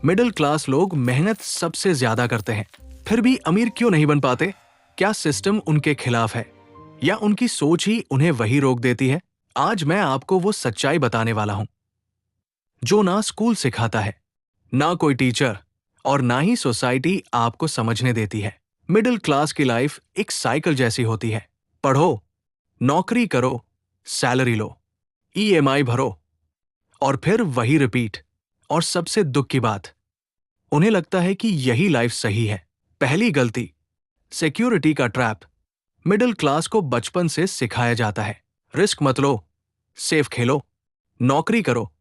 Middle class लोग मेहनत सबसे ज्यादा करते हैं, फिर भी अमीर क्यों नहीं बन पाते? क्या सिस्टम उनके खिलाफ है या उनकी सोच ही उन्हें वही रोक देती है? आज मैं आपको वो सच्चाई बताने वाला हूं जो ना स्कूल सिखाता है, ना कोई टीचर और ना ही सोसाइटी आपको समझने देती है। मिडिल क्लास की लाइफ एक साइकिल जैसी होती है। पढ़ो, नौकरी करो, सैलरी लो, ईएमआई भरो और फिर वही रिपीट। और सबसे दुख की बात, उन्हें लगता है कि यही लाइफ सही है। पहली गलती, सिक्योरिटी का ट्रैप। मिडिल क्लास को बचपन से सिखाया जाता है, रिस्क मत लो, सेफ खेलो, नौकरी करो।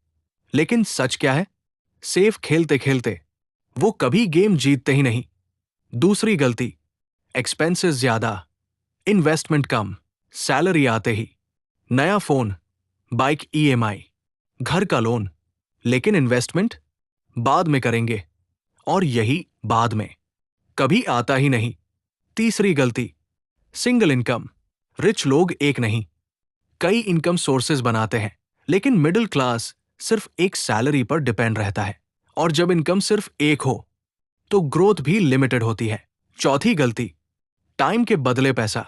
लेकिन सच क्या है? सेफ खेलते खेलते वो कभी गेम जीतते ही नहीं। दूसरी गलती, एक्सपेंसेस ज्यादा, इन्वेस्टमेंट कम, सैलरी आते ही नया फोन, बाइक ईएमआई, घर का लोन, लेकिन इन्वेस्टमेंट बाद में करेंगे, और यही बाद में कभी आता ही नहीं। तीसरी गलती, सिंगल इनकम। रिच लोग एक नहीं, कई इनकम सोर्सेज बनाते हैं, लेकिन मिडिल क्लास सिर्फ एक सैलरी पर डिपेंड रहता है। और जब इनकम सिर्फ एक हो तो ग्रोथ भी लिमिटेड होती है। चौथी गलती, टाइम के बदले पैसा।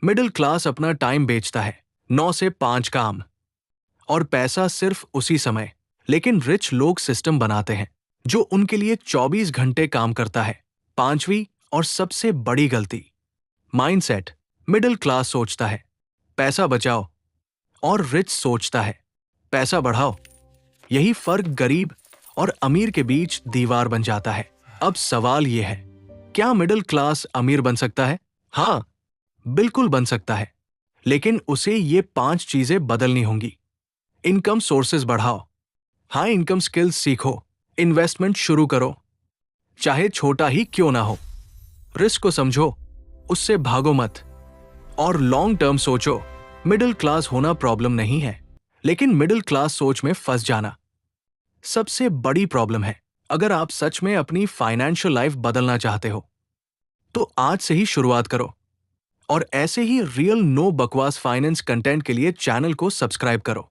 मिडिल क्लास अपना टाइम बेचता है, 9 से 5 काम और पैसा सिर्फ उसी समय। लेकिन रिच लोग सिस्टम बनाते हैं जो उनके लिए 24 घंटे काम करता है। पांचवी और सबसे बड़ी गलती, माइंडसेट। मिडिल क्लास सोचता है पैसा बचाओ और रिच सोचता है पैसा बढ़ाओ। यही फर्क गरीब और अमीर के बीच दीवार बन जाता है। अब सवाल यह है, क्या मिडिल क्लास अमीर बन सकता है? हाँ, बिल्कुल बन सकता है, लेकिन उसे ये 5 चीजें बदलनी होंगी। इनकम सोर्सेज बढ़ाओ, हाई इनकम स्किल्स सीखो, इन्वेस्टमेंट शुरू करो, चाहे छोटा ही क्यों ना हो। रिस्क को समझो, उससे भागो मत, और लॉन्ग टर्म सोचो। मिडिल क्लास होना प्रॉब्लम नहीं है, लेकिन मिडिल क्लास सोच में फंस जाना सबसे बड़ी प्रॉब्लम है। अगर आप सच में अपनी फाइनेंशियल लाइफ बदलना चाहते हो तो आज से ही शुरुआत करो। और ऐसे ही रियल नो बकवास फाइनेंस कंटेंट के लिए चैनल को सब्सक्राइब करो।